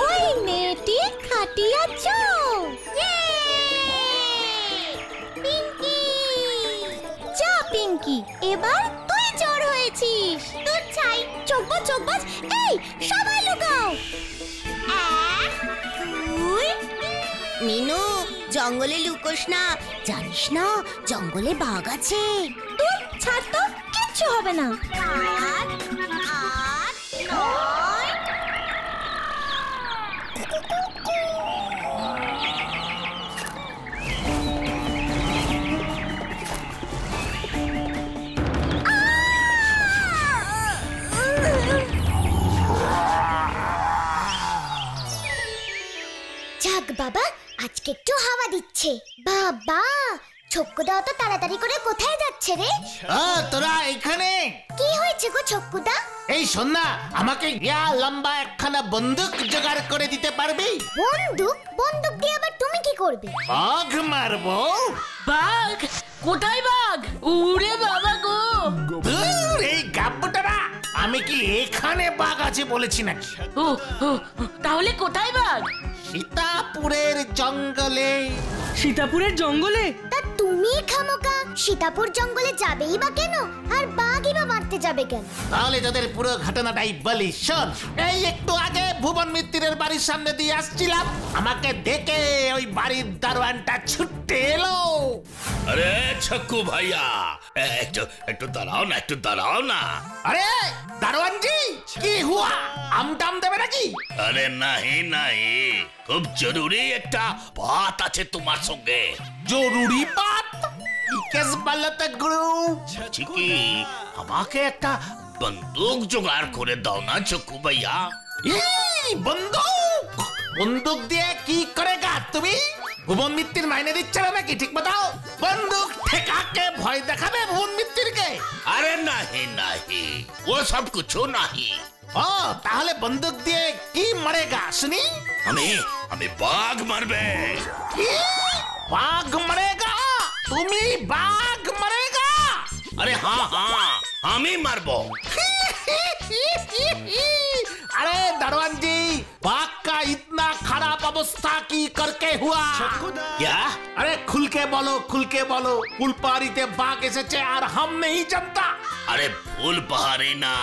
ওই মেয়েটি খাটিয়াছ। পিঙ্কি, যা পিঙ্কি, এবার তুই চোর হয়েছিস। তোর চাই চোখবাজ চোখবাজ। এই সবাই লুকাও। তুই মিনু, জঙ্গলে লুকোস না, জানিস না জঙ্গলে বাঘ আছে। তুই ছাড় তো, কিচ্ছু হবে না। যাক বাবা, আজকে একটু হাওয়া দিচ্ছে। বাবা, ছক্কুদা তো তাড়াতাড়ি করে কোথায় যাচ্ছে রে? তোরা এখানে? কি হয়েছে গো ছক্কুদা? এই শোন না, আমাকে ইয়া লম্বা একখানা বন্দুক জোগাড় করে দিতে পারবি? বন্দুক? বন্দুক দিয়ে আবার তুমি কি করবে? বাঘ মারবো। বাঘ? কোথায় বাঘ? উড়ে বাবা গো! ধুর, এই গাব্বুটারা, আমি কি এখানে বাঘ আছে বলেছি নাকি? ও, তাহলে কোথায় বাঘ? সীতাপুরের জঙ্গলে। সীতাপুরের জঙ্গলে? তা তুমি খামোকা সীতাপুর জঙ্গলে যাবেই বা কেন? আর বাঘই বা মারতে যাবে কেন? তাহলে তোদের পুরো ঘটনাটাই বলি, শোন। এই একটু আগে ভুবন মিত্তিরের বাড়ির সামনে দিয়ে আসছিলাম, আমাকে দেখে ওই বাড়ির দারোয়ানটা ছুটে এলো। আরে ছক্কু ভাইয়া, একটু দাঁড়াও না, একটু দাঁড়াও না। আরে দারোয়ান জি, কি হুয়া? আমটাম দেবে নাকি? আরে নাহি নাহি, খুব জরুরি একটা বাত আছে তোমার সঙ্গে। জরুরি বাত? কি কেস বলতে গুরু? চিকি, আমাকে একটা বন্দুক জোগাড় করে দাও না ছক্কু ভাইয়া। এই বন্দুক? বন্দুক দিয়ে কি করেগা তুমি? ভুবন মিত্তির মাইনে দিচ্ছে না নাকি? ঠিক बताओ। বন্দুক ঠেকাকে ভয় দেখাবে ভুবন মিত্তিরকে? আরে নাহি নাহি, ও সব কিছু নাহি। ও, তাহলে বন্দুক দিয়ে কি মারেগা শুনি? আমি বাঘ মারবে। কি? বাঘ মারেগা? তুমি বাঘ মারেগা? আরে হ্যাঁ হ্যাঁ, আমি মারবো। अरे दरवान जी, बाघ का इतना खराब अवस्था की करके हुआ? क्या? अरे खुल के बोलो, खुल के बोलो। फुलपारीते बाघ एसेছে আর हम नहीं जानता। আরে ফুল পাহাড়ে না,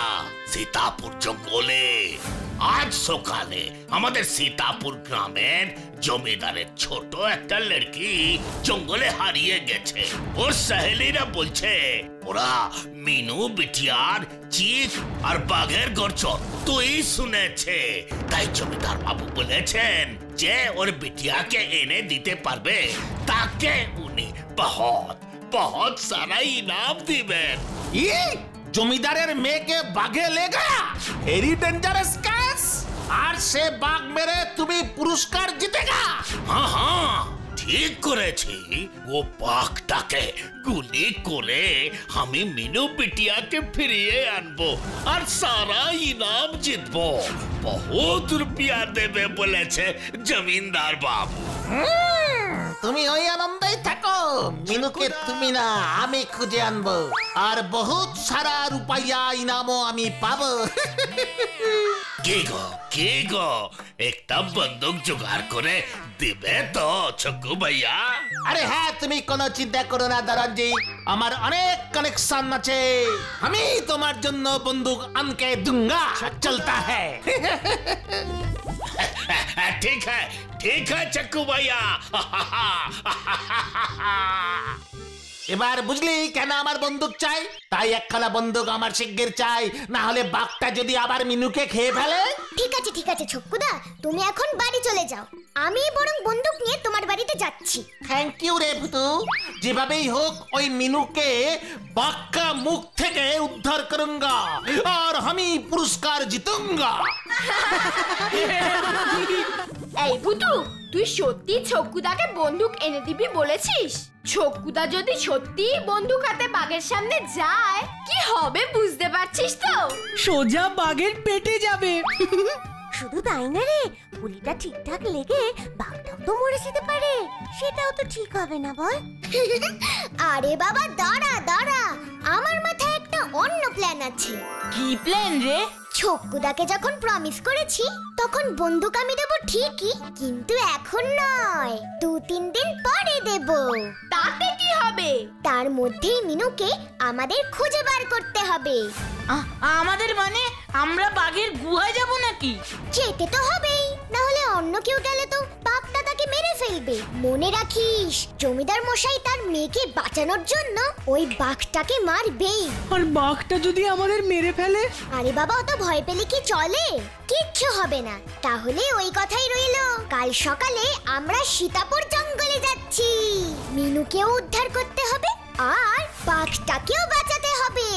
সীতাপুর জঙ্গলে। আজ সকালে আমাদের সীতাপুর গ্রামের জমিদারের ছোট একটা লড়কি জঙ্গলে হারিয়ে গেছে। ওর সহেলিরা বলছে ওরা মিনু বিটিয়ার চিৎ আর বাঘের গর্জন তুই শুনেছে। তাই জমিদার বাবু বলেছেন যে ওর বিটিয়াকে এনে দিতে পারবে তাকে উনি বহুত বহুত সারা ইনাম দিবেন। জমিদারের মেয়েকে বাঘে লেগা, ভেরি ডেঞ্জারাস কেস। আর সে বাঘ মেরে তুমি পুরস্কার জিতেগা। হ্যাঁ হ্যাঁ, ঠিক করেছি। ও বাঘটাকে গুলি করে আমি মিনু বিটিয়াকে ফিরিয়ে আনবো আর সারা ইনাম জিতবো। বহুত রুপিয়া দেবে বলেছে জমিদার বাবু। তুমি ওই আনন্দেই থাকো। মিনুকে তুমি না, আমি খুঁজে আনবো আর বহুত সারা রুপাইয়া ইনামও আমি পাবো। কে গো, একটা বন্দুক জোগাড় করে দিবে তো ছক্কু ভাইয়া? আরে হ্যাঁ, তুমি কোনো চিন্তা করো না দারাজি, আমার অনেক কানেকশন আছে। আমি তোমার জন্য বন্দুক আনকে দুঙ্গা। চলতা হ্যায়। ঠিক है ছক্কু ভাইয়া। এবার বুঝলি কেন আমার বন্দুক চাই? তাই একখানা বন্দুক আমার শিগগির চাই, না হলে বাঘটা যদি আবার মিনুকে খেয়ে ফেলে। ঠিক আছে ছক্কুদা, তুমি এখন বাড়ি চলে যাও। আমি বরং বন্দুক নিয়ে তোমার বাড়িতে যাচ্ছি। থ্যাংক ইউ রে ভুতু। যেভাবেই হোক ওই মিনুকে বাঘকা মুখ থেকে উদ্ধার করুঙ্গা আর আমি পুরস্কার জিতুঙ্গা। এই ভুতু, তুই সত্যি ছক্কুদাকে বন্দুক এনে দিবি বলেছিস? ছক্কুদা যদি সত্যি বন্দুক হাতে বাঘের সামনে যায় কি হবে বুঝতে পারছিস তো? সোজা বাঘের পেটে যাবে। শুধু তাই না রে, গুলিটা ঠিকঠাক লেগে বাঘটাও তো মরে যেতে পারে। সেটাও তো ঠিক হবে না বল? আরে বাবা দাঁড়া, আমার মাথায় একটা অন্য প্ল্যান আছে। কি প্ল্যান রে? ছকুদাকে যখন প্রমিস করেছি তখন বন্দুক আমি দেবো ঠিকই, কিন্তু এখন নয়, 2-3 দিন পরে দেব। তাতে কি হবে? তার মধ্যেই মিনুকে আমাদের খুঁজে বার করতে হবে। আমাদের মানে আমরা বাঘের গুহায় যাব নাকি? যেতে তো হবেই, না হলে অন্য কেউ গেলে তো বাঘটা তাকে মেরে ফেলবে। মনে রাখিস, জমিদার মশাই তার মেয়েকে বাঁচানোর জন্য ওই বাঘটাকে মারবেই। আর বাঘটা যদি আমাদের মেরে ফেলে? আরে বাবা, অত ভয় পেলে কি চলে? কিচ্ছু হবে না। তাহলে ওই কথাই রইলো, কাল সকালে আমরা সীতাপুর জঙ্গলে যাচ্ছি। মিনুকেও উদ্ধার করতে হবে আর বাঘটাকেও বাঁচাতে হবে।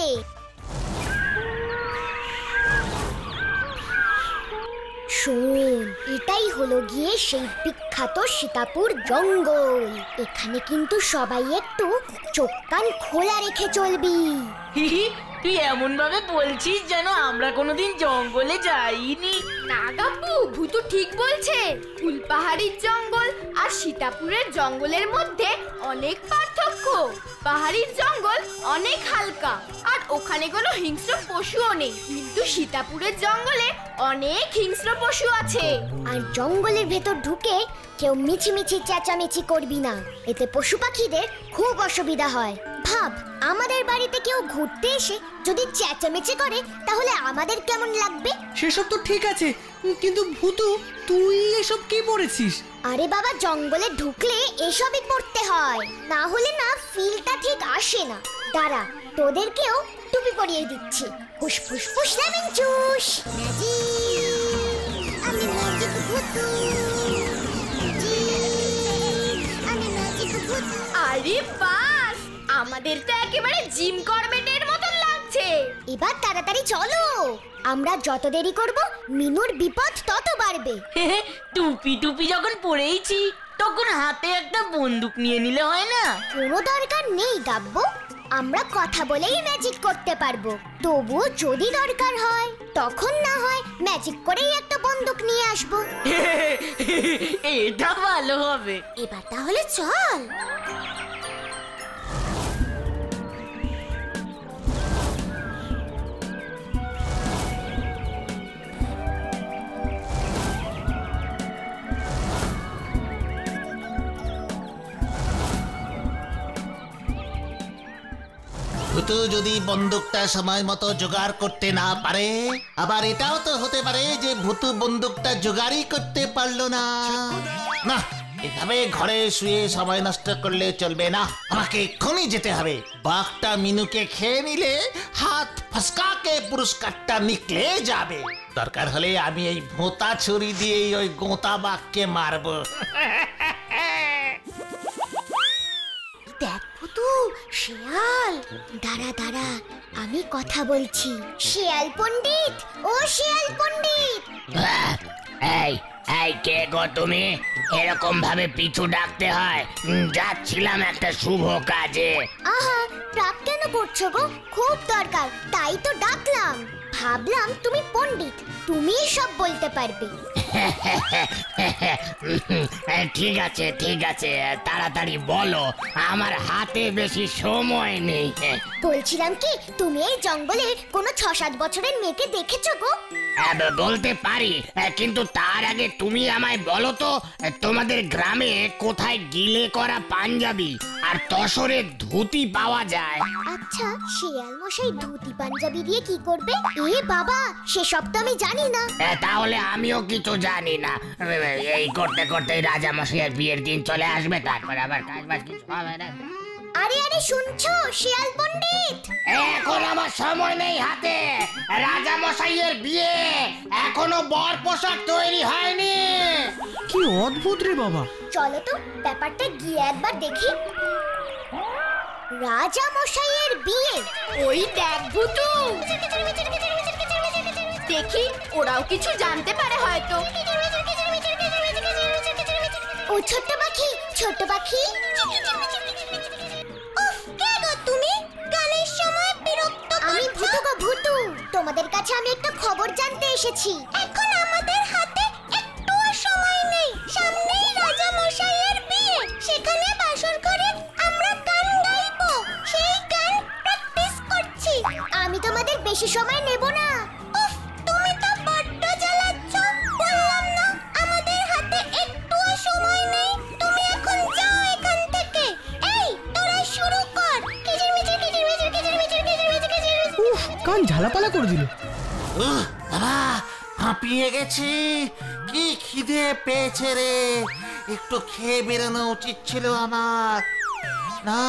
শোন, এটাই হলো গিয়ে সেই বিখ্যাত সীতাপুর জঙ্গল। এখানে কিন্তু সবাই একটু চোখ কান খোলা রেখে চলবি। তুই এমন ভাবে বলছিস যেন আমরা কোনোদিন জঙ্গলে যাইনি। না গাব্বু, ভূতু ঠিক বলছে। ফুলপাহাড়ির জঙ্গল আর সীতাপুরের জঙ্গলের মধ্যে অনেক পার্থক্য। পাহাড়ির জঙ্গল অনেক হালকা আর ওখানে কোনো হিংস্র পশুও নেই, কিন্তু সীতাপুরের জঙ্গলে অনেক হিংস্র পশু আছে। আর জঙ্গলের ভেতর ঢুকে কেউ মিছিমিছি চেঁচামেচি করবি না, এতে পশু পাখিদের খুব অসুবিধা হয়। ভাব, আমাদের বাড়িতে কেউ ঘুরতে এসে যদি চেঁচামেচি করে তাহলে আমাদের কেমন লাগবে? সেসব তো ঠিক আছে, কিন্তু ভূতু তুই এসব কি পড়েছিস? আরে বাবা, জঙ্গলে ঢুকলে এসবই পড়তে হয়, না হলে না ফিলটা ঠিক আসে না। দাঁড়া, তোদেরকেও টুপি পরিয়ে দিচ্ছি। ফুস ফুস ফুস লেমন জুস। আমি ম্যাজিক ভূতু। আমি ম্যাজিক ভূতু। আরে বাস, আমাদের তো একেবারে জিম করবেটের মতন লাগছে। এবার তাড়াতাড়ি চলো, আমরা যত দেরি করব মিনুর বিপদ তত বাড়বে। টুপি টুপি যখন পরেইছি তখন হাতে একটা বন্দুক নিয়ে নিলে হয় না? কোনো দরকার নেই গাব্বু, আমরা কথা বলেই ম্যাজিক করতে পারবো। তবুও যদি দরকার হয় তখন না হয় ম্যাজিক করেই একটা বন্দুক নিয়ে আসবো। এটা ভালো হবে। এবার তাহলে চল। ভূতু যদি বন্দুকটা সময় মতো জোগাড় করতে না পারে, আবার এটাও তো হতে পারে যে ভূতু বন্দুকটা জোগাড়ই করতে পারলো না। না, এভাবে ঘরে শুয়ে সময় নষ্ট করলে চলবে না, আমাকে এক্ষুনি যেতে হবে। বাঘটা মিনুকে খেয়ে নিলে হাত ফসকাকে পুরস্কারটা নিকলে যাবে। দরকার হলে আমি এই ভোঁতা ছুরি দিয়েই ওই গোঁতা বাঘকে মারবো। দেখ ভূতু, শিয়াল। দাঁড়া দাঁড়া, আমি কথা বলছি। শিয়াল পণ্ডিত, ও শিয়াল পণ্ডিত। এই এই কে গো তুমি? এরকম ভাবে পিছু ডাকতে হয়? যাচ্ছিলাম একটা শুভ কাজে। আহা, রাগ কেন করছো গো? খুব দরকার, তাই তো ডাকলাম। ভাবলাম তুমি পণ্ডিত, তুমিই সব বলতে পারবে। ঠিক আছে ঠিক আছে, তাড়াতাড়ি বলো, আমার হাতে বেশি সময় নেই। বলছিলাম কি, তুমি এই জঙ্গলে কোনো 6-7 বছরের মেয়েকে দেখেছো গো? বলতে পারি, কিন্তু তার আগে তুমি আমায় বলো তো, তোমাদের গ্রামে কোথায় গিলে করা পাঞ্জাবি আর তসরের ধুতি পাওয়া যায়? আচ্ছা, শিয়াল মশাই ধুতি পাঞ্জাবি দিয়ে কি করবে? এ বাবা, সেসব তো আমি জানি না। তাহলে আমিও কিছু জানি না। এই করতে করতে রাজা মশাইয়ের বিয়ের দিন চলে আসবে, তারপর আবার কাজ বাজ কিছু হবে না। আরে আরে, শুনছো শিয়াল পণ্ডিত? এখন আমার সময় নেই হাতে। রাজা মশাইয়ের বিয়ে, এখনো বর পোশাক তৈরি হয়নি। কি অদ্ভুত রে বাবা। চলো তো ব্যাপারটা গিয়ে একবার দেখি। রাজা মশাইয়ের বিয়ে। ওই দেখ ভূতু, দেখি ওরাও কিছু জানতে পারে হয়তো। ও ছোট্ট পাখি, ছোট্ট পাখি। উফ, কে গো তুমি? গানের সময় বিরক্ত করছো। আমি ভূতু গো, ভূতু। তোমাদের কাছে আমি একটা খবর জানতে এসেছি। এখন আমাদের হাতে একটুও সময় নেই। সামনেই রাজা মশাইয়ের বিয়ে, সেখানে বাসর করে আমরা গান গাইবো। সেই গান প্র্যাকটিস করছি। আমি তোমাদের বেশি সময় নেব না। উফ, প্রাণ ঝালাপালা করে দিল। বাবা হাঁপিয়ে গেছি, কি খিদে পেয়েছে রে, একটু খেয়ে বেরোনো উচিত ছিল আমার। না,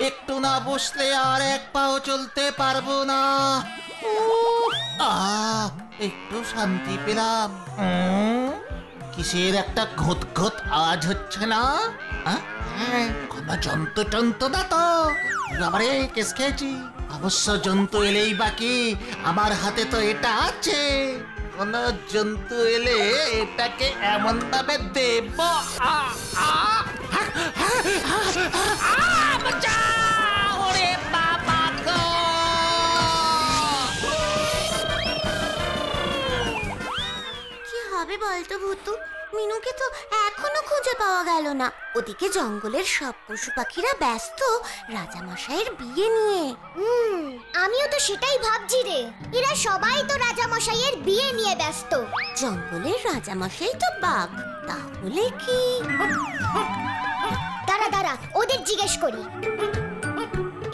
একটু না বসলে আর এক পাও চলতে পারবো না। একটু শান্তি পেলাম। কিসের একটা ঘোত ঘোত আওয়াজ হচ্ছে না? কোনো জন্তু টন্তু না তো? বাবারে কেস খেয়েছি। অবশ্য জন্তু এলেই বাকি, আমার হাতে তো এটা আছে। কোন জন্তু এলে এটাকে এমন ভাবে দেব। ওরে বাবা গো! কি হবে বলতো ভূতু? মিনুকে তো এখনো খুঁজে পাওয়া গেল না। ওদিকে জঙ্গলের সব পশু পাখিরা ব্যস্ত রাজামশাইয়ের বিয়ে নিয়ে। আমিও তো সেটাই ভাবছি রে, এরা সবাই তো রাজামশাইয়ের বিয়ে নিয়ে ব্যস্ত। জঙ্গলের রাজামশাই তো বাঘ, তাহলে কি? দাঁড়া দাঁড়া, ওদের জিজ্ঞেস করি।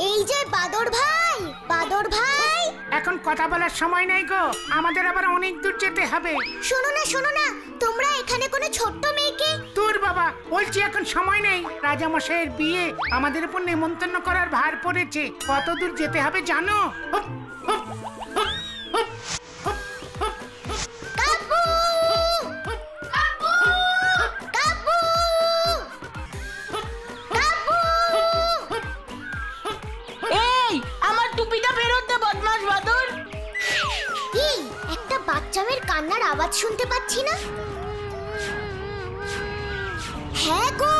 এই যে বাদর ভাই, বাদর ভাই, এখন কথা বলার সময় নাই গো, আমাদের আবার অনেক দূর যেতে হবে। শোনো না, তোমরা এখানে কোনো ছোট্ট মেয়েকে। তোর বাবা, বলছি এখন সময় নেই। রাজামশাইয়ের বিয়ে, আমাদের উপর নেমন্তন্ন করার ভার পড়েছে। কত দূর যেতে হবে জানো? এই আমার টুপিটা ফেরত দে বদমাশ বাদর। কি একটা বাচ্চা মেয়ের কান্নার আওয়াজ শুনতে পাচ্ছি না? হ্যাঁ গো,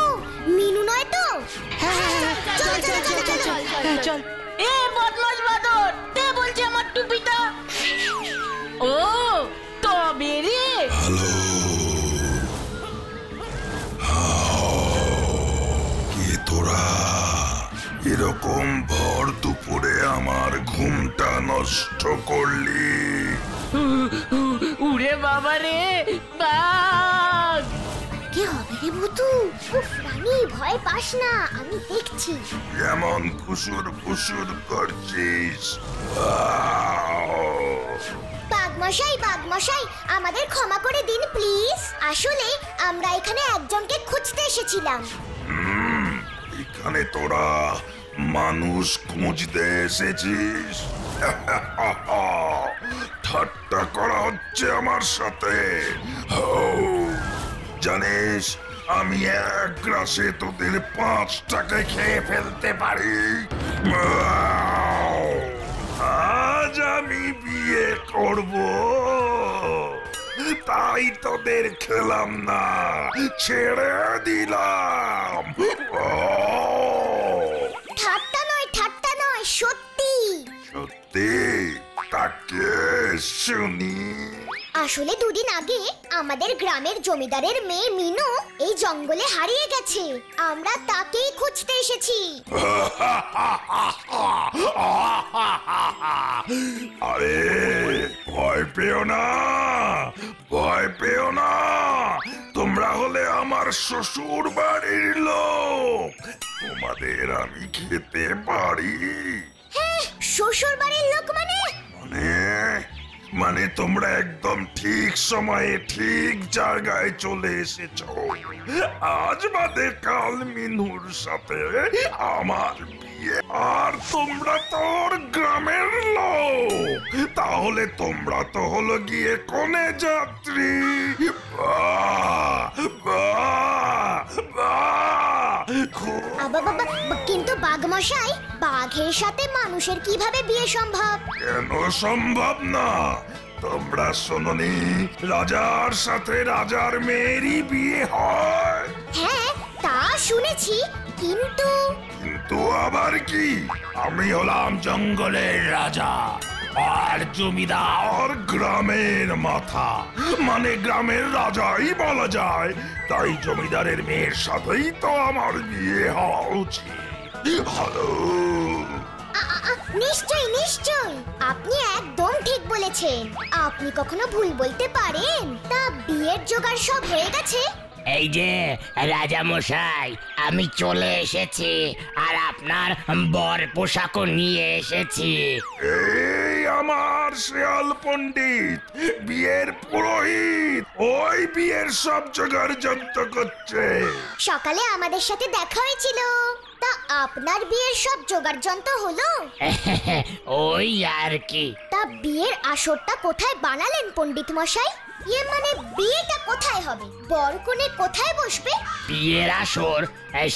মিনু নয় তো? চল। এ বদমাশ বাদর, দে বলছি আমার টুপিটা। ও তবে রে, কি তোরা এরকম ভর দুপুরে আমার ঘুমটা নষ্ট করলি? উড়ে বাবা রে, বাঘ! কি হবে রে ভূতু? উফ রানী, ভয় পাস না, আমি দেখছি। এমন ফুসুর ফুসুর করছিস? বাঘমশাই, আমাদের ক্ষমা করে দিন প্লিজ। আসলে আমরা এখানে একজনকে খুঁজতে এসেছিলাম। এখানে তোরা মানুষ খুঁজতে এসেছিস? ঠাট্টা করা হচ্ছে আমার সাথে। জানিস আমি এক গ্রাসে তোদের 5 টাকা খেয়ে ফেলতে পারি। আজ আমি বিয়ে করব, তাই তোদের খেলাম না, ছেড়ে দিলাম। ঠাট্টা নয়, সত্যি। সত্যি? তাকে শুনি। আসলে দুদিন আগে আমাদের গ্রামের জমিদারের মেয়ে মিনু এই জঙ্গলে হারিয়ে গেছে। আমরা তাকেই খুঁজতে এসেছি। আরে ভয় পেও না, তোমরা হলে আমার শ্বশুর বাড়ির লোক, তোমাদের আমি খেতে পারি। হ্যাঁ, শ্বশুর বাড়ির লোক মানে তোমরা একদম ঠিক সময়ে ঠিক জায়গায় চলে এসেছো। আজ বাদে কাল মিনুর সাথে আমার বিয়ে, আর তোমরা তোর গ্রামের লোক, তাহলে তোমরা তো হলো গিয়ে কোনে যাত্রী। কিন্তু বাঘমশাই, বাঘের সাথে মানুষের কিভাবে বিয়ে সম্ভব? কেন সম্ভব না? তোমরা শোনোনি রাজার সাথে রাজার মেয়েরই বিয়ে হয়? হ্যাঁ, তা শুনেছি, কিন্তু আবার কি? আমি হলাম জঙ্গলের রাজা, আর জমিদার গ্রামের মাথা, মানে গ্রামের রাজাই বলা যায়। তাই জমিদারের মেয়ের সাথেই তো আমার বিয়ে হওয়া উচিত। হ্যালো, নিশ্চয়, আপনি একদম ঠিক বলেছেন। আপনি কখনো ভুল বলতে পারেন? তা বিয়ের জোগাড় সব হয়ে গেছে? এই যে রাজা মশাই, আমি চলে এসেছি আর আপনার বর পোশাকও নিয়ে এসেছি। এই আমার শেয়াল পণ্ডিত, বিয়ের পুরোহিত, ওই বিয়ের সব জোগাড় যন্ত্র করছে। সকালে আমাদের সাথে দেখা হয়েছিল, তা আপনার বিয়ের সব জোগাড় যন্ত্র হলো? ওই আর কি। তা বিয়ের আসরটা কোথায় বানালেন পণ্ডিত মশাই? ইয়ে মানে বিয়েটা কোথায় হবে, বর কনে কোথায় বসবে? বিয়ের আসর,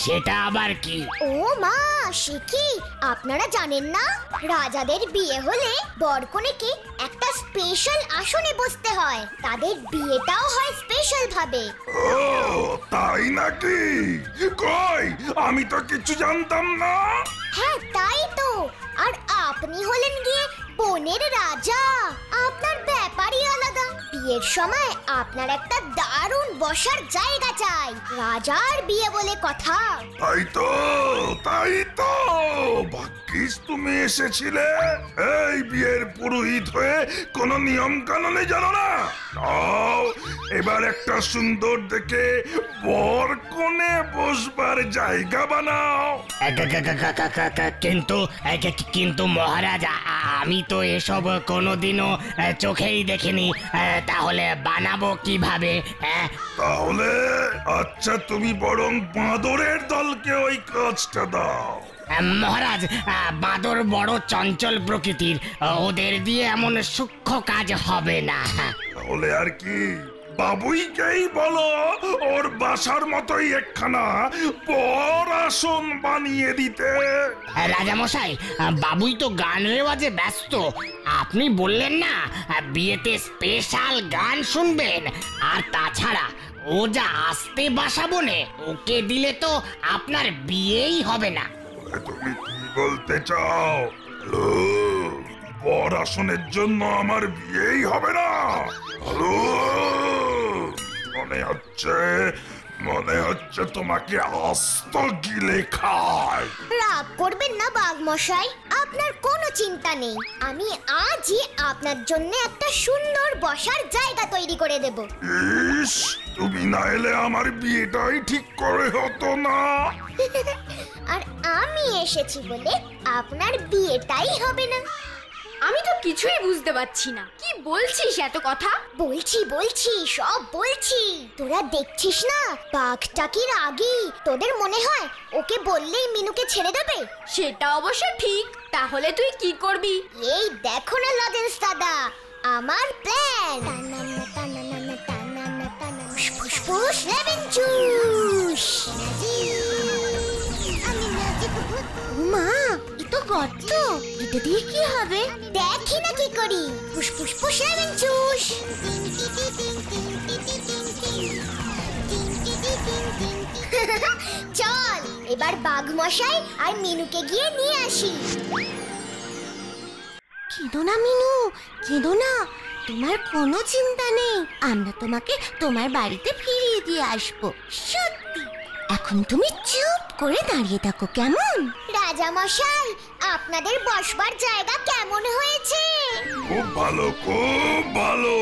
সেটা আবার কি? ও মা, সে কি আপনারা জানেন না? রাজাদের বিয়ে হলে বর কনেকে একটা স্পেশাল আসনে বসতে হয়, তাদের বিয়েটাও হয় স্পেশাল ভাবে। ও তাই নাকি? কই, আমি তো কিছু জানতাম না। হ্যাঁ তাই তো। আর আপনি হলেন গিয়ে বনের রাজা, আপনার ব্যাপারই আলাদা। বিয়ের সময় আপনার একটা দারুণ বসার জায়গা চাই, রাজার বিয়ে বলে কথা। তাই তো, তাই তো, ভাগ্যিস তুমি এসেছিলে। এই বিয়ের পুরোহিত হয়ে কোনো নিয়ম কানুনে জানো না? নাও, এবার একটা সুন্দর দেখে বর কোণে বসবার জায়গা বানাও। কিন্তু মহারাজ, আমি তো এসব কোনোদিনও চোখেই দেখিনি, তাহলে বানাবো কিভাবে? তাহলে আচ্ছা, তুমি বরং বাঁদরের দলকে ওই কাজটা দাও। মহারাজ, বাঁদর বড় চঞ্চল প্রকৃতির, ওদের দিয়ে এমন সূক্ষ্ম কাজ হবে না। তাহলে আর কি, বাবুইকেই বলো ওর বাসার মতোই একখানা বড় আসন বানিয়ে দিতে। রাজা মশাই, বাবুই তো গান রেওয়াজে ব্যস্ত। আপনি বললেন না বিয়েতে স্পেশাল গান শুনবেন, আর তাছাড়া ও যা আসতে বাসা বনে, ওকে দিলে তো আপনার বিয়েই হবে না। তুমি কি বলতে চাও? বড় আসনের জন্য আমার বিয়েই হবে না? মনে হচ্ছে তোমাকে আস্ত গিলে খায়। রাগ করবেন না বাঘ মশাই, আপনার কোনো চিন্তা নেই। আমি আজই আপনার জন্য একটা সুন্দর বসার জায়গা তৈরি করে দেব। ইস, তুমি না এলে আমার বিয়েটাই ঠিক করে হতো না। আর আমি এসেছি বলে আপনার বিয়েটাই হবে না। আমি তো কিছুই বুঝতে পারছি না, কি বলছিস এত কথা? বলছি সব বলছি। তোরা দেখছিস না বাঘটা কি রাগী, তোদের মনে হয় ওকে বললেই মিনুকে ছেড়ে দেবে? সেটা অবশ্য ঠিক। তাহলে তুই কি করবি? এই দেখো না লজেন্স দাদা, আমার প্ল্যান। ফুসফুস লেমন জুস। মা, এ তো গর্ত, এটা দিয়ে কি হবে? দেখি না কি করি। ফুসফুস লেমন জুস। চল এবার বাঘ মশাই আর মিনুকে গিয়ে নিয়ে আসি। কেঁদো না মিনু, কেঁদো না, তোমার কোনো চিন্তা নেই। আমরা তোমাকে তোমার বাড়িতে ফিরিয়ে দিয়ে আসবো, সত্যি। এখন তুমি চুপ করে দাঁড়িয়ে থাকো, কেমন? রাজা মশাই, আপনাদের বসবার জায়গা কেমন হয়েছে? খুব ভালো, খুব ভালো।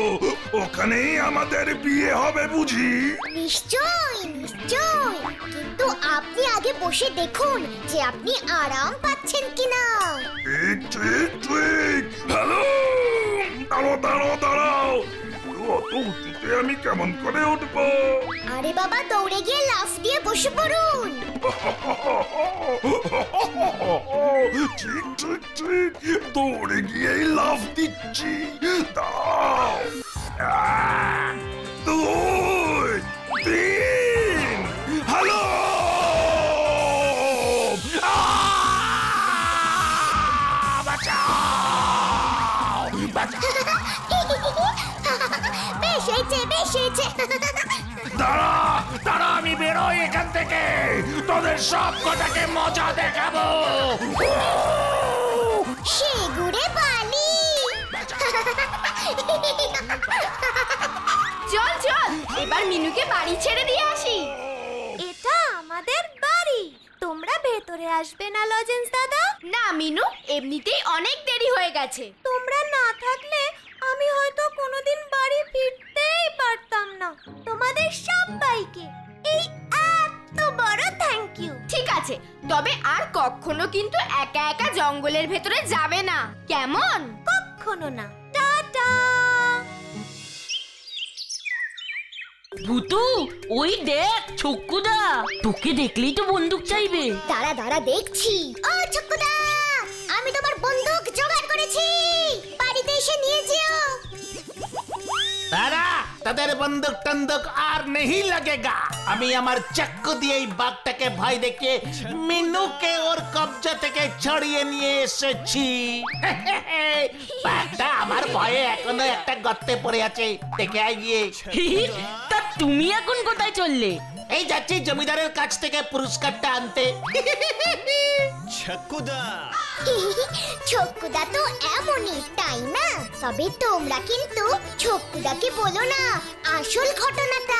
ওখানেই আমাদের বিয়ে হবে বুঝি? নিশ্চয় নিশ্চয়, কিন্তু আপনি আগে বসে দেখুন যে আপনি আরাম পাচ্ছেন কিনা। ঠিক ঠিক ঠিক। হ্যালো, দাঁড়াও। অত উঁচুতে আমি কেমন করে উঠবো? আরে বাবা, দৌড়ে গিয়ে লাফ দিয়ে বসে পড়ুন। ঠিক দৌড়ে গিয়েই লাফ দিচ্ছি। দাও, 1 2 3। হ্যালো, বেশ হয়েছে। দাঁড়া, আমি বেরোই এখান থেকে, তোদের সব কটাকে মজা দেখাবো। সে গুড়ে বালি। চল এবার মিনুকে বাড়ি ছেড়ে দিয়ে আসি। এটা আমাদের বাড়ি, তোমরা ভেতরে আসবে না লজেন্স দাদা? না মিনু, এমনিতেই অনেক দেরি হয়ে গেছে। তোমরা না থাকলে আমি হয়তো কোনোদিন বাড়ি ফিরতেই পারতাম না। তোমাদের সবাইকে তবে আর কখনো কিন্তু একা একা জঙ্গলের ভেতরে যাবে না, কেমন? কখনো না। টাটা। ভূতু, ওই দেখ ছক্কুদা, তোকে দেখলেই তো বন্দুক চাইবে। দাঁড়া দাঁড়া দেখছি। ও ছক্কুদা, আমি তোমার বন্দুক জোগাড় করেছি, বাড়িতে এসে নিয়ে যেও। তারা তাদের বন্দুক টন্দুক আর নেই লাগেগা। আমি আমার চাক্কু দিয়ে এই বাঘটাকে ভয় দেখিয়ে মিনুকে ওর কবজা থেকে ছড়িয়ে নিয়ে এসেছি। বাঘটা আমার ভয়ে এখনো একটা গর্তে পড়ে আছে, দেখে আয় গিয়ে। তা তুমি এখন কোথায় চললে? এই যাচ্ছি জমিদারের কাছ থেকে পুরস্কারটা আনতে। ছক্কুদা তো এমনই, তাই না? তবে তোমরা কিন্তু ছক্কুদাকে বলো না আসল ঘটনাটা।